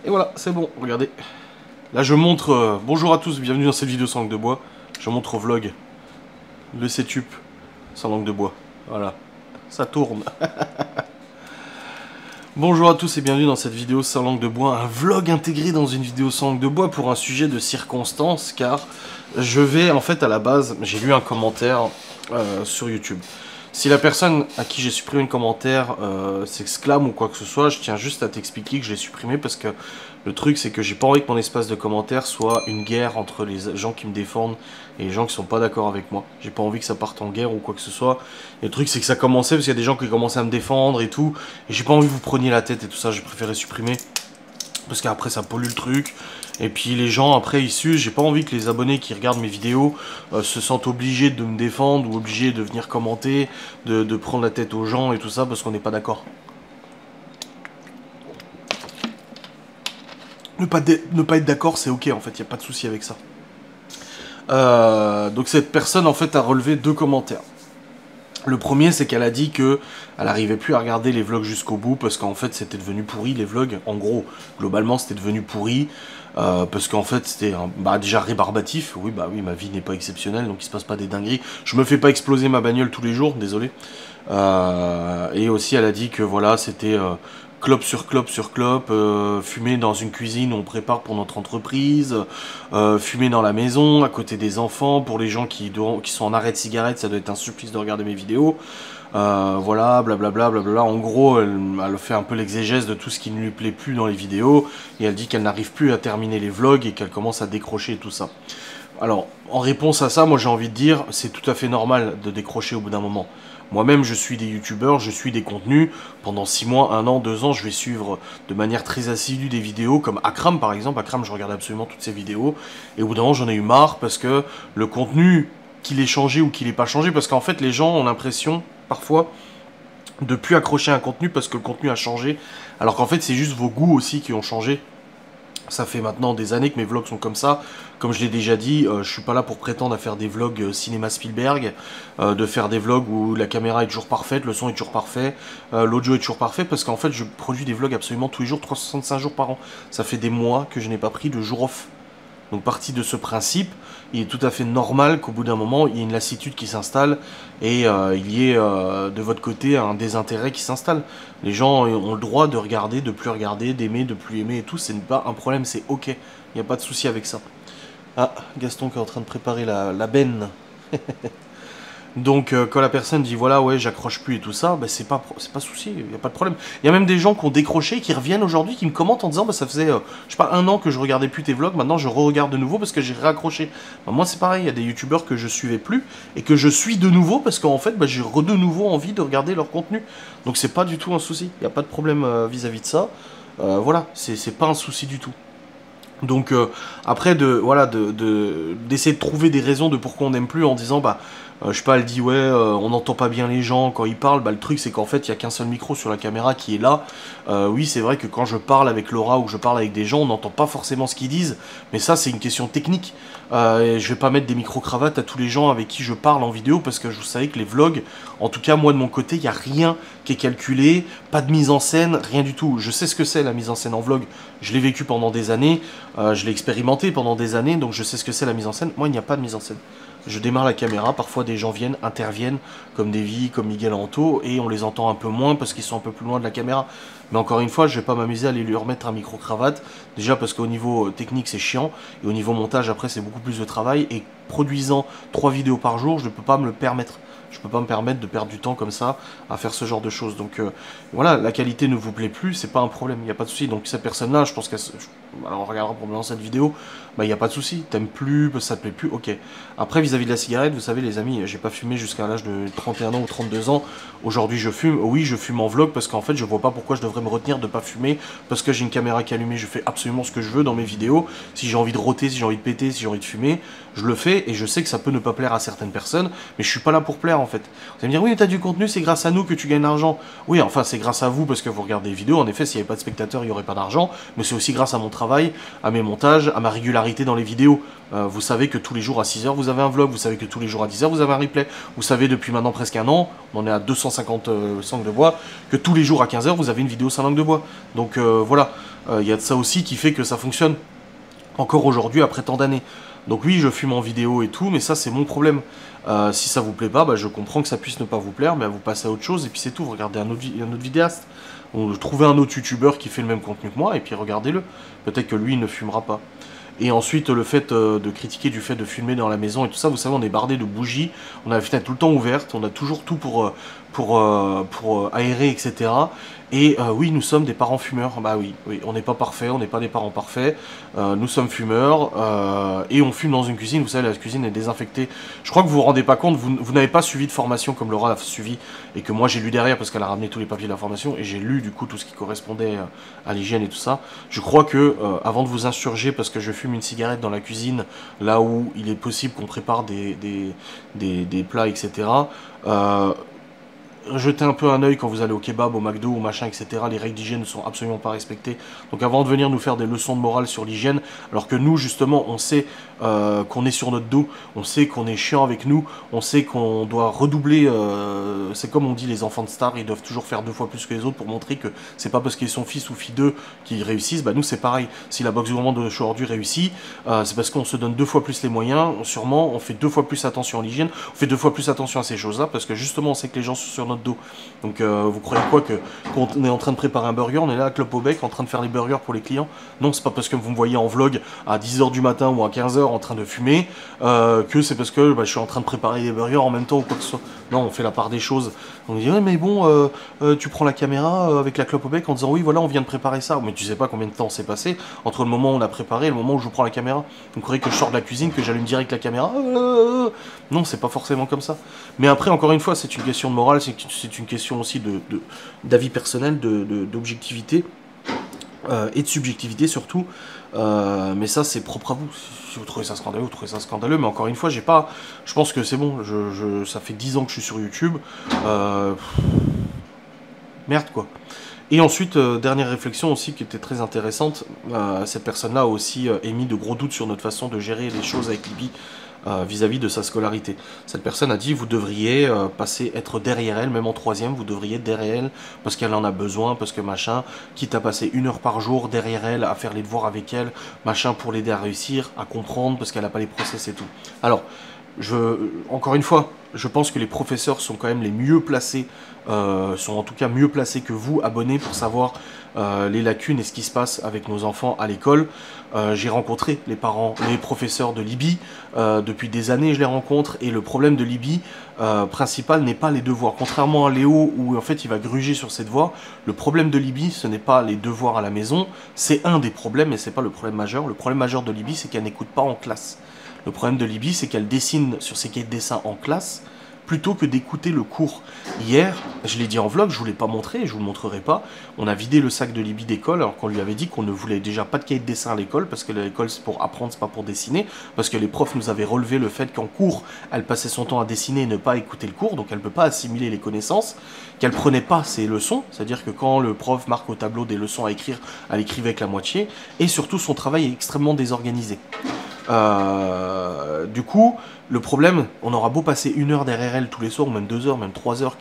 Et voilà, c'est bon, regardez. Là je montre, bonjour à tous, bienvenue dans cette vidéo sans langue de bois. Je montre au vlog le setup sans langue de bois. Voilà, ça tourne. Bonjour à tous et bienvenue dans cette vidéo sans langue de bois. Un vlog intégré dans une vidéo sans langue de bois pour un sujet de circonstance. Car je vais, en fait à la base, j'ai lu un commentaire sur YouTube. Si la personne à qui j'ai supprimé le commentaire s'exclame ou quoi que ce soit, je tiens juste à t'expliquer que je l'ai supprimé parce que le truc c'est que j'ai pas envie que mon espace de commentaires soit une guerre entre les gens qui me défendent et les gens qui sont pas d'accord avec moi. J'ai pas envie que ça parte en guerre ou quoi que ce soit. Et le truc c'est que ça commençait parce qu'il y a des gens qui commençaient à me défendre et tout. Et j'ai pas envie que vous preniez la tête et tout ça, j'ai préféré supprimer. Parce qu'après ça pollue le truc. Et puis les gens après ils s'usent, j'ai pas envie que les abonnés qui regardent mes vidéos se sentent obligés de me défendre ou obligés de venir commenter, de prendre la tête aux gens et tout ça parce qu'on n'est pas d'accord. Ne pas être d'accord c'est ok en fait, il n'y a pas de souci avec ça. Donc cette personne en fait a relevé deux commentaires. Le premier, c'est qu'elle a dit que elle n'arrivait plus à regarder les vlogs jusqu'au bout parce qu'en fait c'était devenu pourri les vlogs. En gros, globalement c'était devenu pourri parce qu'en fait c'était déjà rébarbatif. Oui, bah oui, ma vie n'est pas exceptionnelle donc il se passe pas des dingueries. Je me fais pas exploser ma bagnole tous les jours, désolé. Et aussi elle a dit que voilà c'était clope sur clope sur clope, fumer dans une cuisine où on prépare pour notre entreprise, fumer dans la maison, à côté des enfants, pour les gens qui sont en arrêt de cigarette, ça doit être un supplice de regarder mes vidéos, voilà, blablabla, blablabla. En gros, elle fait un peu l'exégèse de tout ce qui ne lui plaît plus dans les vidéos, et elle dit qu'elle n'arrive plus à terminer les vlogs et qu'elle commence à décrocher et tout ça. Alors, en réponse à ça, moi j'ai envie de dire, c'est tout à fait normal de décrocher au bout d'un moment. Moi-même, je suis des youtubeurs, je suis des contenus. Pendant 6 mois, 1 an, 2 ans, je vais suivre de manière très assidue des vidéos, comme Akram par exemple. Akram, je regarde absolument toutes ses vidéos. Et au bout d'un moment, j'en ai eu marre parce que le contenu, qu'il ait changé ou qu'il n'ait pas changé, parce qu'en fait, les gens ont l'impression, parfois, de plus accrocher à un contenu parce que le contenu a changé. Alors qu'en fait, c'est juste vos goûts aussi qui ont changé. Ça fait maintenant des années que mes vlogs sont comme ça. Comme je l'ai déjà dit, je suis pas là pour prétendre à faire des vlogs cinéma Spielberg, de faire des vlogs où la caméra est toujours parfaite, le son est toujours parfait, l'audio est toujours parfait, parce qu'en fait je produis des vlogs absolument tous les jours, 365 jours par an. Ça fait des mois que je n'ai pas pris de jour off. Donc parti de ce principe, il est tout à fait normal qu'au bout d'un moment, il y ait une lassitude qui s'installe et il y ait de votre côté un désintérêt qui s'installe. Les gens ont le droit de regarder, de plus regarder, d'aimer, de plus aimer et tout, c'est pas un problème, c'est ok. Il n'y a pas de souci avec ça. Ah, Gaston qui est en train de préparer la benne. Donc quand la personne dit voilà ouais j'accroche plus et tout ça, bah, c'est pas souci, y a pas de problème. Il y a même des gens qui ont décroché, qui reviennent aujourd'hui, qui me commentent en disant bah ça faisait je sais pas 1 an que je regardais plus tes vlogs, maintenant je re-regarde de nouveau parce que j'ai réaccroché. Bah, moi c'est pareil, il y a des youtubeurs que je suivais plus et que je suis de nouveau parce qu'en fait bah, j'ai de nouveau envie de regarder leur contenu. Donc c'est pas du tout un souci, il y a pas de problème vis-à-vis de ça. Voilà, c'est pas un souci du tout. Donc après d'essayer de trouver des raisons de pourquoi on n'aime plus en disant bah je sais pas, elle dit ouais on n'entend pas bien les gens quand ils parlent, bah le truc c'est qu'en fait il y a qu'un seul micro sur la caméra qui est là. Oui c'est vrai que quand je parle avec Laura ou que je parle avec des gens on n'entend pas forcément ce qu'ils disent, mais ça c'est une question technique. Je vais pas mettre des micro-cravates à tous les gens avec qui je parle en vidéo parce que vous savez que les vlogs, en tout cas moi de mon côté, il n'y a rien qui est calculé, pas de mise en scène, rien du tout. Je sais ce que c'est la mise en scène en vlog, je l'ai vécu pendant des années, je l'ai expérimenté pendant des années, donc je sais ce que c'est la mise en scène. Moi il n'y a pas de mise en scène. Je démarre la caméra, parfois des gens viennent, interviennent, comme Davy, comme Miguel Anto, et on les entend un peu moins parce qu'ils sont un peu plus loin de la caméra. Mais encore une fois, je vais pas m'amuser à aller lui remettre un micro-cravate, déjà parce qu'au niveau technique c'est chiant, et au niveau montage après c'est beaucoup plus de travail, et produisant 3 vidéos par jour, je ne peux pas me le permettre. Je peux pas me permettre de perdre du temps comme ça à faire ce genre de choses. Donc voilà, la qualité ne vous plaît plus, c'est pas un problème, il n'y a pas de souci. Donc cette personne-là, je pense qu'elle... Alors on regardera probablement cette vidéo, bah il n'y a pas de souci, t'aimes plus, ça te plaît plus, ok. Après vis-à-vis de la cigarette, vous savez les amis, j'ai pas fumé jusqu'à l'âge de 31 ans ou 32 ans. Aujourd'hui je fume, oui je fume en vlog parce qu'en fait je vois pas pourquoi je devrais me retenir de pas fumer parce que j'ai une caméra qui est allumée, je fais absolument ce que je veux dans mes vidéos. Si j'ai envie de rôter, si j'ai envie de péter, si j'ai envie de fumer, je le fais et je sais que ça peut ne pas plaire à certaines personnes, mais je suis pas là pour plaire en fait. Vous allez me dire oui mais t'as du contenu, c'est grâce à nous que tu gagnes l'argent. Oui enfin c'est grâce à vous parce que vous regardez les vidéos, en effet s'il n'y avait pas de spectateurs il n'y aurait pas d'argent, mais c'est aussi grâce à mon travail, à mes montages, à ma régularité dans les vidéos. Vous savez que tous les jours à 6 h vous avez un vlog, vous savez que tous les jours à 10 h vous avez un replay, vous savez depuis maintenant presque 1 an, on en est à 250 sangs de bois, que tous les jours à 15 h vous avez une vidéo sans langue de bois. Donc voilà, Il y a de ça aussi qui fait que ça fonctionne encore aujourd'hui après tant d'années. Donc oui, je fume en vidéo et tout, mais ça c'est mon problème. Si ça vous plaît pas, bah, je comprends que ça puisse ne pas vous plaire, mais vous passez à autre chose et puis c'est tout. Vous regardez un autre vidéaste. Ou trouvez un autre youtubeur qui fait le même contenu que moi et puis regardez-le. Peut-être que lui il ne fumera pas. Et ensuite, le fait de critiquer du fait de fumer dans la maison et tout ça, vous savez, on est bardé de bougies, on a la fenêtre tout le temps ouverte, on a toujours tout pour aérer, etc. Et oui, nous sommes des parents fumeurs. Bah oui, on n'est pas parfaits, on n'est pas des parents parfaits. Nous sommes fumeurs et on fume dans une cuisine. Vous savez, la cuisine est désinfectée. Je crois que vous vous rendez pas compte, vous n'avez pas suivi de formation comme Laura a suivi et que moi j'ai lu derrière parce qu'elle a ramené tous les papiers de la formation et j'ai lu du coup tout ce qui correspondait à l'hygiène et tout ça. Je crois que avant de vous insurger parce que je fume une cigarette dans la cuisine, là où il est possible qu'on prépare des plats, etc. Jetez un peu un œil quand vous allez au kebab, au McDo, au machin, etc. Les règles d'hygiène ne sont absolument pas respectées. Donc avant de venir nous faire des leçons de morale sur l'hygiène, alors que nous, justement, on sait qu'on est sur notre dos, on sait qu'on est chiant avec nous, on sait qu'on doit redoubler, c'est comme on dit les enfants de stars, ils doivent toujours faire 2 fois plus que les autres pour montrer que c'est pas parce qu'ils sont fils ou filles d'eux qu'ils réussissent. Bah nous c'est pareil, si la boxe du moment d'aujourd'hui réussit, c'est parce qu'on se donne 2 fois plus les moyens, sûrement, on fait 2 fois plus attention à l'hygiène, on fait 2 fois plus attention à ces choses-là, parce que justement on sait que les gens sont sur notre dos. Donc vous croyez quoi que quand on est en train de préparer un burger, on est là à clope au bec en train de faire les burgers pour les clients? Non, c'est pas parce que vous me voyez en vlog à 10h du matin ou à 15h en train de fumer que c'est parce que je suis en train de préparer des burgers en même temps ou quoi que ce soit. Non, on fait la part des choses. On dit ouais mais bon tu prends la caméra avec la clope au bec en disant oui voilà on vient de préparer ça, mais tu sais pas combien de temps s'est passé entre le moment où on a préparé et le moment où je prends la caméra. Vous croyez que je sors de la cuisine, que j'allume direct la caméra? Non, c'est pas forcément comme ça. Mais après encore une fois c'est une question de morale, c'est une question aussi d'avis personnel, d'objectivité et de subjectivité surtout. Mais ça c'est propre à vous. Si vous trouvez ça scandaleux, vous trouvez ça scandaleux. Mais encore une fois, j'ai pas. Je pense que c'est bon. Ça fait 10 ans que je suis sur YouTube. Merde quoi. Et ensuite, dernière réflexion aussi qui était très intéressante. Cette personne-là a aussi émis de gros doutes sur notre façon de gérer les choses avec Libye. Vis-à-vis de sa scolarité. Cette personne a dit vous devriez être derrière elle, même en 3e, vous devriez être derrière elle parce qu'elle en a besoin, parce que machin, quitte à passer 1 heure par jour derrière elle, à faire les devoirs avec elle, machin, pour l'aider à réussir, à comprendre, parce qu'elle n'a pas les process et tout. Alors, encore une fois, je pense que les professeurs sont quand même les mieux placés, sont en tout cas mieux placés que vous, abonnés, pour savoir les lacunes et ce qui se passe avec nos enfants à l'école. J'ai rencontré les parents, les professeurs de Libye, depuis des années je les rencontre, et le problème de Libye principal n'est pas les devoirs. Contrairement à Léo, où en fait il va gruger sur ses devoirs, le problème de Libye, ce n'est pas les devoirs à la maison, c'est un des problèmes, mais c'est pas le problème majeur. Le problème majeur de Libye, c'est qu'elle n'écoute pas en classe. Le problème de Libye, c'est qu'elle dessine sur ses cahiers de dessin en classe, plutôt que d'écouter le cours. Hier, je l'ai dit en vlog, je ne vous l'ai pas montré, je vous le montrerai pas, on a vidé le sac de Libye d'école, alors qu'on lui avait dit qu'on ne voulait déjà pas de cahier de dessin à l'école, parce que l'école c'est pour apprendre, c'est pas pour dessiner, parce que les profs nous avaient relevé le fait qu'en cours, elle passait son temps à dessiner et ne pas écouter le cours, donc elle ne peut pas assimiler les connaissances, qu'elle prenait pas ses leçons, c'est-à-dire que quand le prof marque au tableau des leçons à écrire, elle écrivait avec la moitié, et surtout son travail est extrêmement désorganisé. Du coup, le problème, on aura beau passer 1 heure derrière elle tous les soirs, ou même 2 heures, même 3 heures,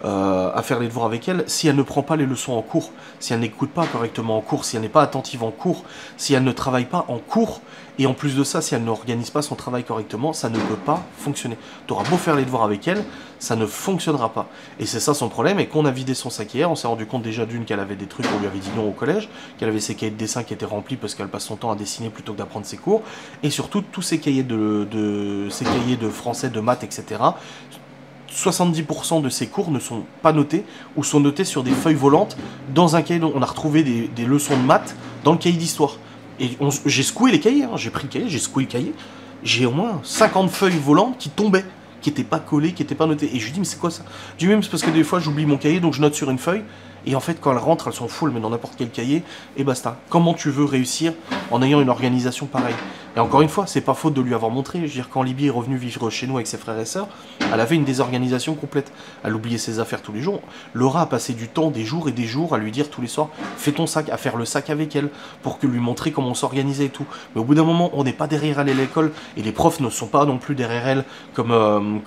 à faire les devoirs avec elle, si elle ne prend pas les leçons en cours, si elle n'écoute pas correctement en cours, si elle n'est pas attentive en cours, si elle ne travaille pas en cours, et en plus de ça, si elle n'organise pas son travail correctement, ça ne peut pas fonctionner. Tu auras beau faire les devoirs avec elle, ça ne fonctionnera pas. Et c'est ça son problème, et qu'on a vidé son sac hier, on s'est rendu compte déjà d'une qu'elle avait des trucs, on lui avait dit non au collège, qu'elle avait ses cahiers de dessin qui étaient remplis parce qu'elle passe son temps à dessiner plutôt que d'apprendre ses cours, et surtout tous ses cahiers ses cahiers de français, de maths, etc. 70% de ces cours ne sont pas notés ou sont notés sur des feuilles volantes dans un cahier. On a retrouvé des leçons de maths dans le cahier d'histoire. Et j'ai secoué les cahiers, hein. J'ai pris le cahier, j'ai secoué le cahier. J'ai au moins 50 feuilles volantes qui tombaient, qui n'étaient pas collées, qui n'étaient pas notées. Et je lui dis mais c'est quoi ça? Je dis même c'est parce que des fois j'oublie mon cahier donc je note sur une feuille. Et en fait quand elle rentre elle s'en fout, elle met dans n'importe quel cahier et basta. Comment tu veux réussir en ayant une organisation pareille? Et encore une fois, c'est pas faute de lui avoir montré. Je veux dire, quand Libye est revenue vivre chez nous avec ses frères et sœurs, elle avait une désorganisation complète. Elle oubliait ses affaires tous les jours. Laura a passé du temps, des jours et des jours, à lui dire tous les soirs, fais ton sac, à faire le sac avec elle, pour que lui montrer comment on s'organisait et tout. Mais au bout d'un moment, on n'est pas derrière elle à l'école, et les profs ne sont pas non plus derrière elle comme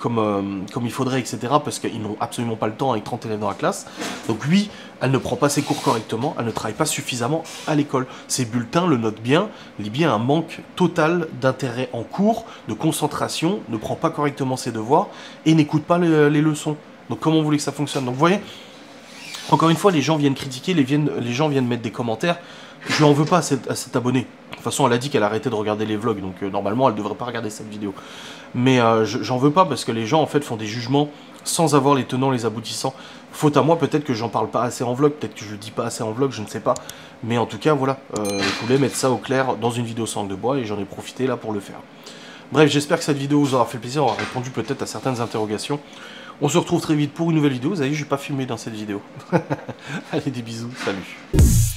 il faudrait, etc. Parce qu'ils n'ont absolument pas le temps avec 30 élèves dans la classe. Donc oui, elle ne prend pas ses cours correctement, elle ne travaille pas suffisamment à l'école. Ses bulletins le notent bien, Libye a un manque total d'intérêt en cours, de concentration, ne prend pas correctement ses devoirs et n'écoute pas les leçons. Donc comment vous voulez que ça fonctionne? Donc vous voyez, encore une fois, les gens viennent critiquer, les gens viennent mettre des commentaires. Je lui en veux pas à cet abonné. De toute façon, elle a dit qu'elle arrêtait de regarder les vlogs, donc normalement, elle devrait pas regarder cette vidéo. Mais j'en veux pas parce que les gens, en fait, font des jugements sans avoir les tenants, les aboutissants. Faute à moi, peut-être que j'en parle pas assez en vlog, peut-être que je le dis pas assez en vlog, je ne sais pas. Mais en tout cas, voilà, je voulais mettre ça au clair dans une vidéo sans langue de bois et j'en ai profité là pour le faire. Bref, j'espère que cette vidéo vous aura fait plaisir, aura répondu peut-être à certaines interrogations. On se retrouve très vite pour une nouvelle vidéo. Vous avez vu, je n'ai pas filmé dans cette vidéo. Allez, des bisous, salut.